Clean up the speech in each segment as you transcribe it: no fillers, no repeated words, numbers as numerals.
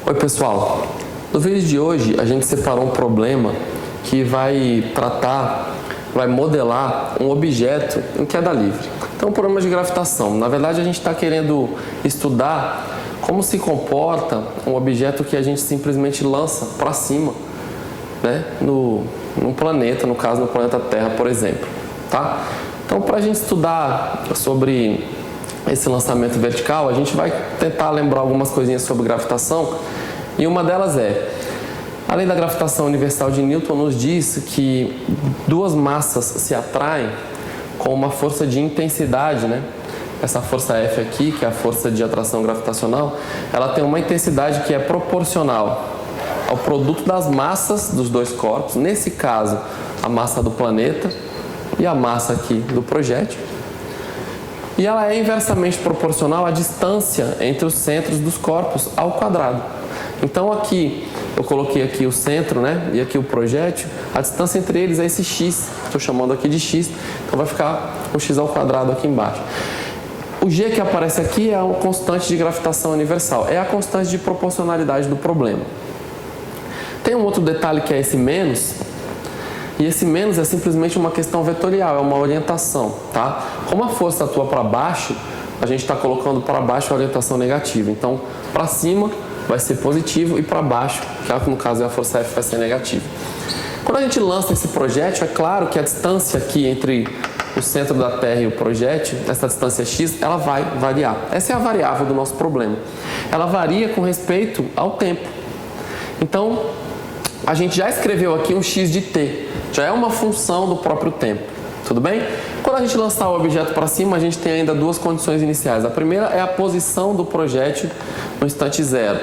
Oi pessoal, no vídeo de hoje a gente separou um problema que vai modelar um objeto em queda livre. Então, um problema de gravitação. Na verdade, a gente está querendo estudar como se comporta um objeto que a gente simplesmente lança para cima, né, no planeta, no caso no planeta Terra, por exemplo. Tá? Então, para a gente estudar sobre esse lançamento vertical, a gente vai tentar lembrar algumas coisinhas sobre gravitação, e uma delas é: a lei da gravitação universal de Newton nos diz que duas massas se atraem com uma força de intensidade, né? Essa força F aqui, que é a força de atração gravitacional, ela tem uma intensidade que é proporcional ao produto das massas dos dois corpos, nesse caso, a massa do planeta e a massa aqui do projétil. E ela é inversamente proporcional à distância entre os centros dos corpos ao quadrado. Então aqui, eu coloquei aqui o centro, né, e aqui o projétil, a distância entre eles é esse x, estou chamando aqui de x, então vai ficar o x ao quadrado aqui embaixo. O g que aparece aqui é a constante de gravitação universal, é a constante de proporcionalidade do problema. Tem um outro detalhe que é esse menos, e esse menos é simplesmente uma questão vetorial, é uma orientação, tá? Como a força atua para baixo, a gente está colocando para baixo a orientação negativa. Então, para cima vai ser positivo e para baixo, que no caso é a força F, vai ser negativa. Quando a gente lança esse projétil, é claro que a distância aqui entre o centro da Terra e o projétil, essa distância x, ela vai variar. Essa é a variável do nosso problema. Ela varia com respeito ao tempo. Então, a gente já escreveu aqui um x de t, já é uma função do próprio tempo, tudo bem? Quando a gente lançar o objeto para cima, a gente tem ainda duas condições iniciais. A primeira é a posição do projétil no instante zero.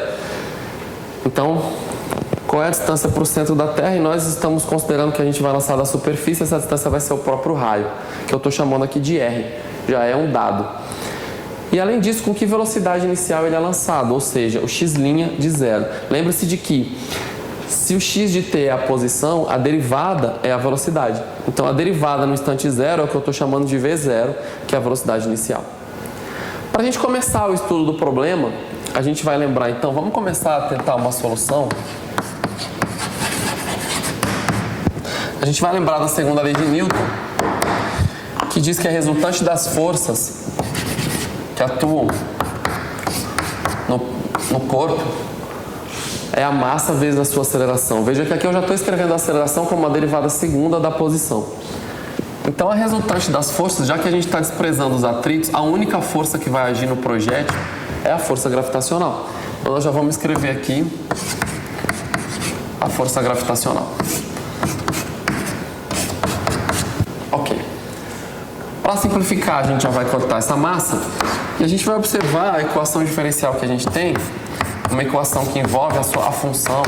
Então, qual é a distância para o centro da Terra? E nós estamos considerando que a gente vai lançar da superfície, essa distância vai ser o próprio raio, que eu estou chamando aqui de r, já é um dado. E além disso, com que velocidade inicial ele é lançado, ou seja, o x' de zero. Lembre-se de que se o x de t é a posição, a derivada é a velocidade. Então, a derivada no instante zero é o que eu estou chamando de v0, que é a velocidade inicial. Para a gente começar o estudo do problema, a gente vai lembrar, então, vamos começar a tentar uma solução. A gente vai lembrar da segunda lei de Newton, que diz que a resultante das forças que atuam no corpo é a massa vezes a sua aceleração. Veja que aqui eu já estou escrevendo a aceleração como uma derivada segunda da posição. Então, a resultante das forças, já que a gente está desprezando os atritos, a única força que vai agir no projétil é a força gravitacional. Então, nós já vamos escrever aqui a força gravitacional. Ok. Para simplificar, a gente já vai cortar essa massa e a gente vai observar a equação diferencial que a gente tem, uma equação que envolve a função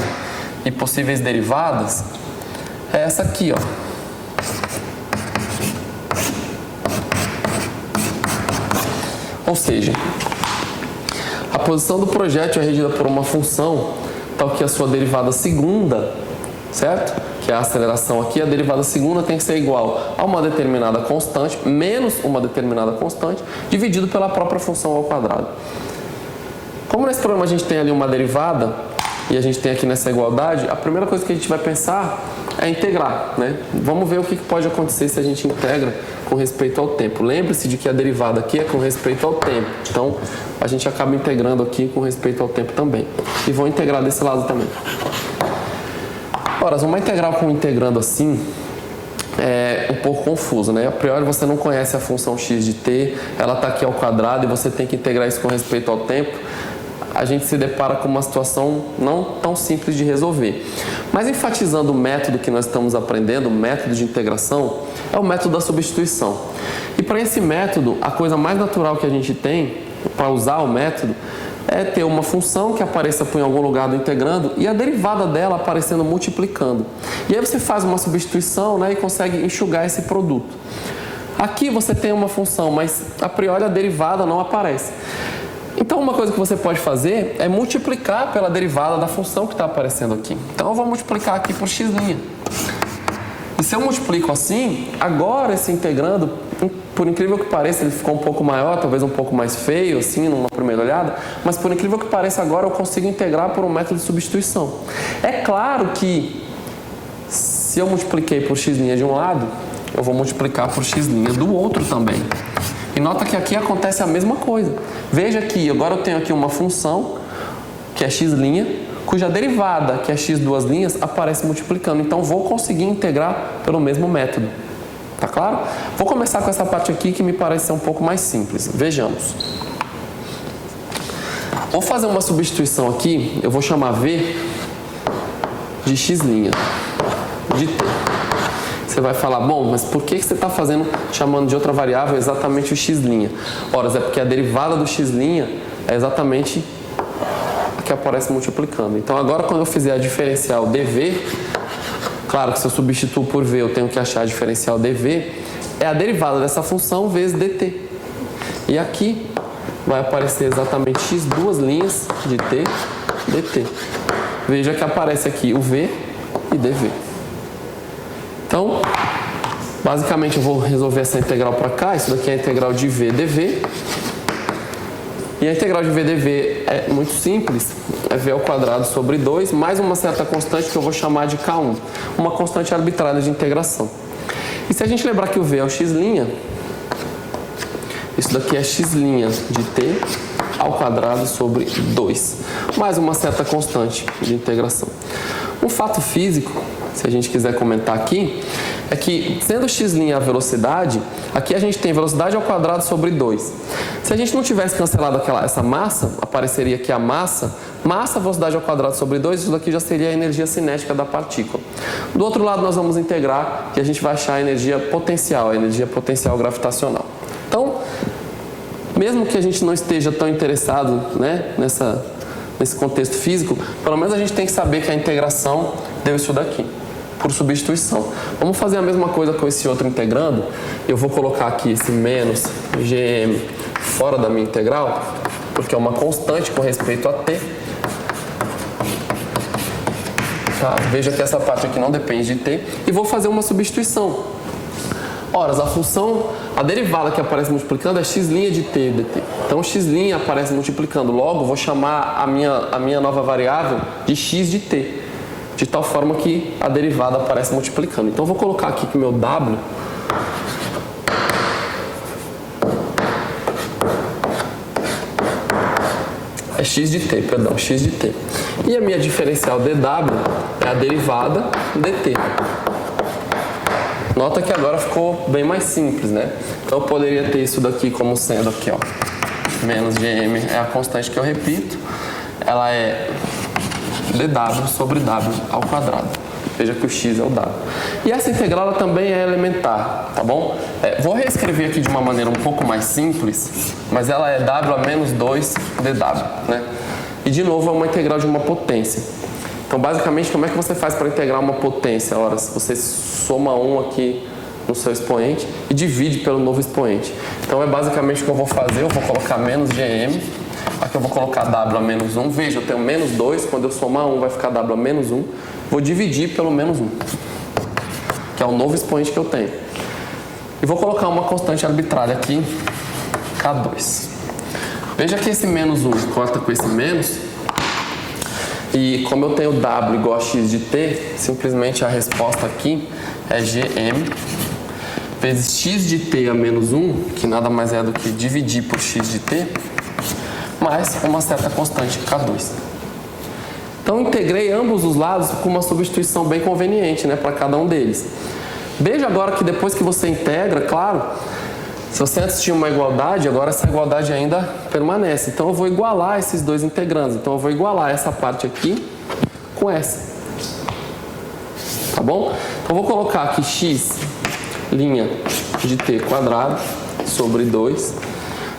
e possíveis derivadas, é essa aqui, ó. Ou seja, a posição do projétil é regida por uma função tal que a sua derivada segunda, certo? Que é a aceleração aqui, a derivada segunda tem que ser igual a uma determinada constante menos uma determinada constante dividido pela própria função ao quadrado. Como nesse problema a gente tem ali uma derivada e a gente tem aqui nessa igualdade, a primeira coisa que a gente vai pensar é integrar, né? Vamos ver o que pode acontecer se a gente integra com respeito ao tempo. Lembre-se de que a derivada aqui é com respeito ao tempo. Então, a gente acaba integrando aqui com respeito ao tempo também. E vou integrar desse lado também. Ora, uma integral com integrando assim é um pouco confuso, né? A priori você não conhece a função x de t, ela está aqui ao quadrado e você tem que integrar isso com respeito ao tempo. A gente se depara com uma situação não tão simples de resolver. Mas enfatizando o método que nós estamos aprendendo, o método de integração, é o método da substituição. E para esse método, a coisa mais natural que a gente tem para usar o método é ter uma função que apareça em algum lugar do integrando e a derivada dela aparecendo multiplicando. E aí você faz uma substituição, né, e consegue enxugar esse produto. Aqui você tem uma função, mas a priori a derivada não aparece. Então, uma coisa que você pode fazer é multiplicar pela derivada da função que está aparecendo aqui. Então, eu vou multiplicar aqui por x'. E se eu multiplico assim, agora esse integrando, por incrível que pareça, ele ficou um pouco maior, talvez um pouco mais feio, assim, numa primeira olhada, mas por incrível que pareça, agora eu consigo integrar por um método de substituição. É claro que, se eu multipliquei por x' de um lado, eu vou multiplicar por x' do outro também. E nota que aqui acontece a mesma coisa. Veja que agora eu tenho aqui uma função, que é x', cuja derivada, que é x duas linhas, aparece multiplicando. Então, vou conseguir integrar pelo mesmo método. Tá claro? Vou começar com essa parte aqui que me parece ser um pouco mais simples. Vejamos. Vou fazer uma substituição aqui. Eu vou chamar v de x' de t. Você vai falar, bom, mas por que você está chamando de outra variável exatamente o x'? Ora, é porque a derivada do x' é exatamente que aparece multiplicando. Então, agora quando eu fizer a diferencial dv, claro que se eu substituo por v, eu tenho que achar a diferencial dv, é a derivada dessa função vezes dt. E aqui vai aparecer exatamente x duas linhas de t dt. Veja que aparece aqui o v e dv. Então, basicamente eu vou resolver essa integral para cá. Isso daqui é a integral de v dv. E a integral de v dv é muito simples, é v ao quadrado sobre 2, mais uma certa constante que eu vou chamar de k1, uma constante arbitrária de integração. E se a gente lembrar que o v é o x', isso daqui é x' de t ao quadrado sobre 2, mais uma certa constante de integração. Um fato físico, se a gente quiser comentar aqui, é que, sendo x' a velocidade, aqui a gente tem velocidade ao quadrado sobre 2. Se a gente não tivesse cancelado essa massa, apareceria aqui a massa, velocidade ao quadrado sobre 2, isso daqui já seria a energia cinética da partícula. Do outro lado, nós vamos integrar e a gente vai achar a energia potencial gravitacional. Então, mesmo que a gente não esteja tão interessado, né, nesse contexto físico, pelo menos a gente tem que saber que a integração deu isso daqui, por substituição. Vamos fazer a mesma coisa com esse outro integrando. Eu vou colocar aqui esse menos gm fora da minha integral, porque é uma constante com respeito a t. Tá? Veja que essa parte aqui não depende de t. E vou fazer uma substituição. Ora, a derivada que aparece multiplicando é x' de t dt. Então, x' aparece multiplicando. Logo, vou chamar a minha nova variável de x de t, de tal forma que a derivada aparece multiplicando. Então, eu vou colocar aqui que o meu w é x de t. E a minha diferencial dw é a derivada dt. Nota que agora ficou bem mais simples, né? Então, eu poderia ter isso daqui como sendo aqui, ó, menos gm é a constante que eu repito, ela é dw sobre w ao quadrado. Veja que o x é o w. E essa integral ela também é elementar, tá bom? Vou reescrever aqui de uma maneira um pouco mais simples, mas ela é w a menos 2 dw, né? E de novo é uma integral de uma potência. Então, basicamente, como é que você faz para integrar uma potência? Ora, você soma 1 aqui no seu expoente e divide pelo novo expoente. Então, é basicamente o que eu vou fazer. Eu vou colocar menos gm. Aqui eu vou colocar w a menos 1. Veja, eu tenho menos 2. Quando eu somar 1, vai ficar w a menos 1. Vou dividir pelo menos 1, que é o novo expoente que eu tenho. E vou colocar uma constante arbitrária aqui, k2. Veja que esse menos 1 corta com esse menos. E como eu tenho w igual a x de t, simplesmente a resposta aqui é gm vezes x de t a menos 1, que nada mais é do que dividir por x de t, mais uma certa constante k2. Então, integrei ambos os lados com uma substituição bem conveniente, né, para cada um deles. Veja agora que depois que você integra, claro, se você antes tinha uma igualdade, agora essa igualdade ainda permanece. Então, eu vou igualar esses dois integrandos. Então, eu vou igualar essa parte aqui com essa. Tá bom? Então, eu vou colocar aqui x' de t quadrado sobre 2,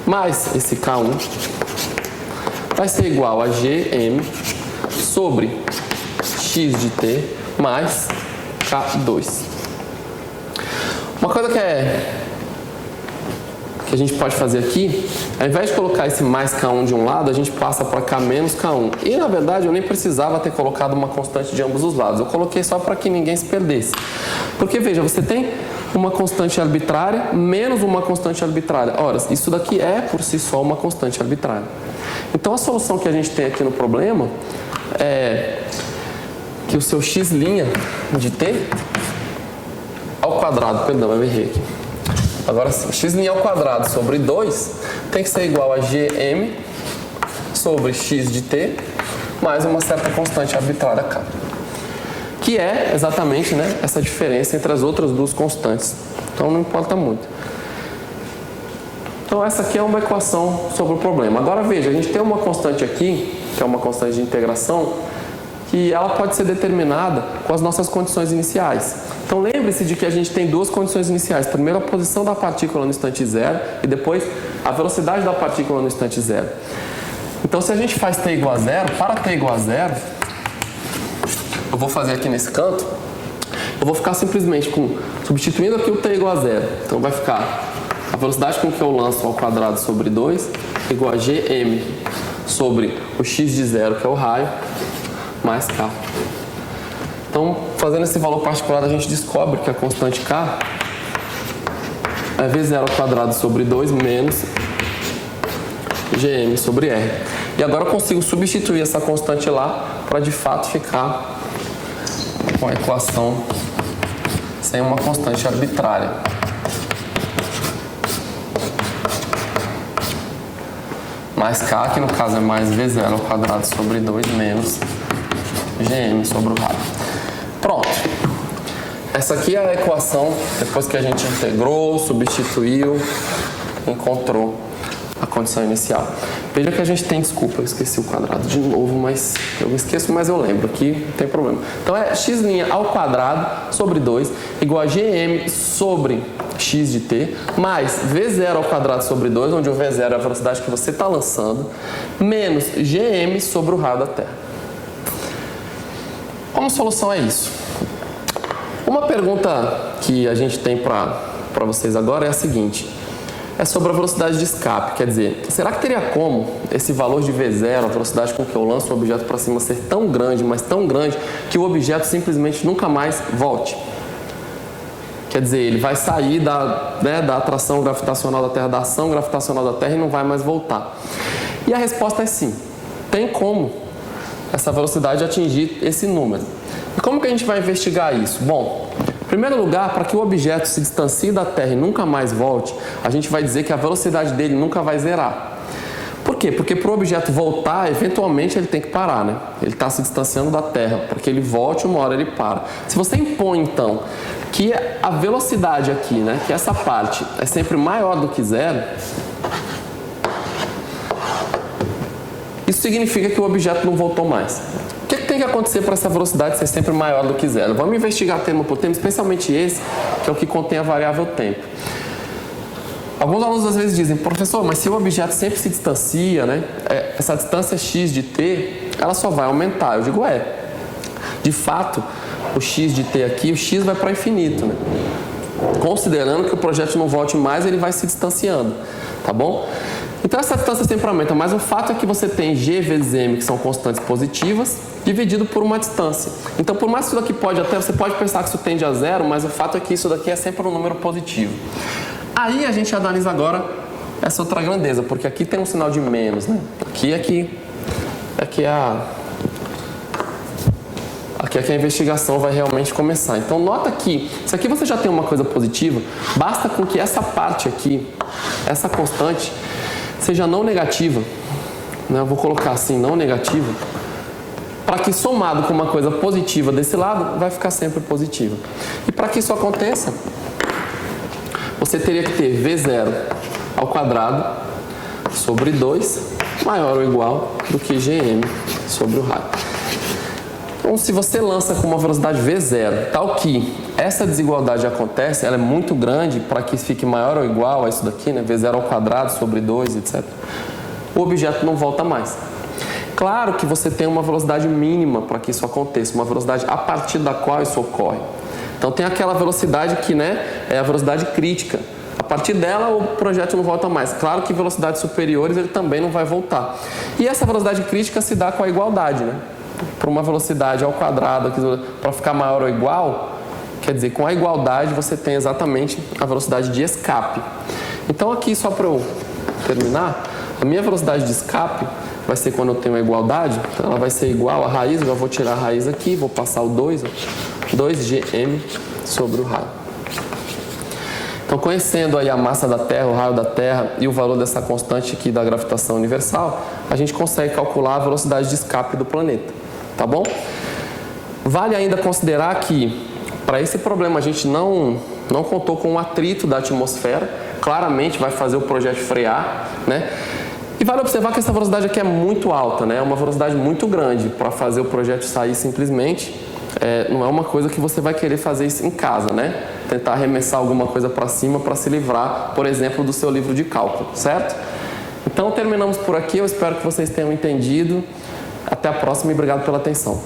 mais esse k1, vai ser igual a gm sobre x de t mais k2. Uma coisa que a gente pode fazer aqui, ao invés de colocar esse mais K1 de um lado, a gente passa para K menos K1. E, na verdade, eu nem precisava ter colocado uma constante de ambos os lados. Eu coloquei só para que ninguém se perdesse. Porque, veja, você tem uma constante arbitrária menos uma constante arbitrária. Ora, isso daqui é, por si só, uma constante arbitrária. Então, a solução que a gente tem aqui no problema é que o seu x' de t ao quadrado, perdão, eu errei aqui. Agora sim, x' ao quadrado sobre 2 tem que ser igual a gm sobre x de t mais uma certa constante arbitrária k, que é exatamente, né, essa diferença entre as outras duas constantes. Então não importa muito. Então essa aqui é uma equação sobre o problema. Agora veja, a gente tem uma constante aqui, que é uma constante de integração, que ela pode ser determinada com as nossas condições iniciais. Então lembre-se de que a gente tem duas condições iniciais. Primeiro a posição da partícula no instante zero e depois a velocidade da partícula no instante zero. Então se a gente faz t igual a zero, para t igual a zero, eu vou fazer aqui nesse canto, eu vou ficar simplesmente substituindo aqui o t igual a zero. Então vai ficar a velocidade com que eu lanço ao quadrado sobre 2 igual a gm sobre o x de zero, que é o raio, mais k. Então, fazendo esse valor particular, a gente descobre que a constante k é v0 ao quadrado sobre 2 menos gm sobre r. E agora eu consigo substituir essa constante lá para, de fato, ficar com a equação sem uma constante arbitrária. Mais k, que no caso é mais v0 ao quadrado sobre 2 menos gm sobre o raio. Pronto. Essa aqui é a equação depois que a gente integrou, substituiu, encontrou a condição inicial. Veja que a gente tem, desculpa, eu esqueci o quadrado de novo, mas eu esqueço, mas eu lembro, aqui não tem problema. Então é x' ao quadrado sobre 2 igual a gm sobre x de t mais v0 ao quadrado sobre 2, onde o v0 é a velocidade que você está lançando, menos gm sobre o raio da Terra. Como solução é isso? Uma pergunta que a gente tem para vocês agora é a seguinte. É sobre a velocidade de escape. Quer dizer, será que teria como esse valor de V0, a velocidade com que eu lanço o objeto para cima, ser tão grande, mas tão grande, que o objeto simplesmente nunca mais volte? Quer dizer, ele vai sair da atração gravitacional da Terra, da ação gravitacional da Terra e não vai mais voltar. E a resposta é sim. Tem como essa velocidade atingir esse número. E como que a gente vai investigar isso? Bom, em primeiro lugar, para que o objeto se distancie da Terra e nunca mais volte, a gente vai dizer que a velocidade dele nunca vai zerar. Por quê? Porque para o objeto voltar, eventualmente ele tem que parar, né? Ele está se distanciando da Terra. Para que ele volte, uma hora ele para. Se você impõe, então, que a velocidade aqui, né, que essa parte é sempre maior do que zero, isso significa que o objeto não voltou mais. O que tem que acontecer para essa velocidade ser sempre maior do que zero? Vamos investigar termo por termo, especialmente esse, que é o que contém a variável tempo. Alguns alunos às vezes dizem, professor, mas se o objeto sempre se distancia, né, essa distância x de t, ela só vai aumentar. Eu digo, de fato, o x de t aqui, o x vai para o infinito, né? Considerando que o projeto não volte mais, ele vai se distanciando, tá bom? Então essa distância sempre aumenta, mas o fato é que você tem g vezes m, que são constantes positivas, dividido por uma distância. Então por mais que isso daqui você pode pensar que isso tende a zero, mas o fato é que isso daqui é sempre um número positivo. Aí a gente analisa agora essa outra grandeza, porque aqui tem um sinal de menos, né? Aqui é que a investigação vai realmente começar. Então nota que, se aqui você já tem uma coisa positiva, basta com que essa parte aqui, essa constante, seja não negativa, né? Eu vou colocar assim, não negativa, para que somado com uma coisa positiva desse lado, vai ficar sempre positiva. E para que isso aconteça, você teria que ter V0 ao quadrado sobre 2 maior ou igual do que Gm sobre o raio. Então, se você lança com uma velocidade V0, tal que essa desigualdade acontece, ela é muito grande para que fique maior ou igual a isso daqui, né? V0 ao quadrado sobre 2, etc. O objeto não volta mais. Claro que você tem uma velocidade mínima para que isso aconteça, uma velocidade a partir da qual isso ocorre. Então tem aquela velocidade que, né, é a velocidade crítica. A partir dela, o projétil não volta mais. Claro que velocidades superiores ele também não vai voltar. E essa velocidade crítica se dá com a igualdade, né? Para uma velocidade ao quadrado, para ficar maior ou igual, quer dizer, com a igualdade você tem exatamente a velocidade de escape. Então aqui, só para eu terminar, a minha velocidade de escape vai ser quando eu tenho a igualdade, então ela vai ser igual à raiz, eu já vou tirar a raiz aqui, vou passar o 2, 2gm sobre o raio. Então, conhecendo aí a massa da Terra, o raio da Terra e o valor dessa constante aqui da gravitação universal, a gente consegue calcular a velocidade de escape do planeta, tá bom? Vale ainda considerar que, para esse problema, a gente não contou com o atrito da atmosfera, claramente vai fazer o projétil frear, né? E vale observar que essa velocidade aqui é muito alta, né? É uma velocidade muito grande para fazer o projétil sair simplesmente. Não é uma coisa que você vai querer fazer isso em casa, né? Tentar arremessar alguma coisa para cima para se livrar, por exemplo, do seu livro de cálculo, certo? Então terminamos por aqui, eu espero que vocês tenham entendido. Até a próxima e obrigado pela atenção.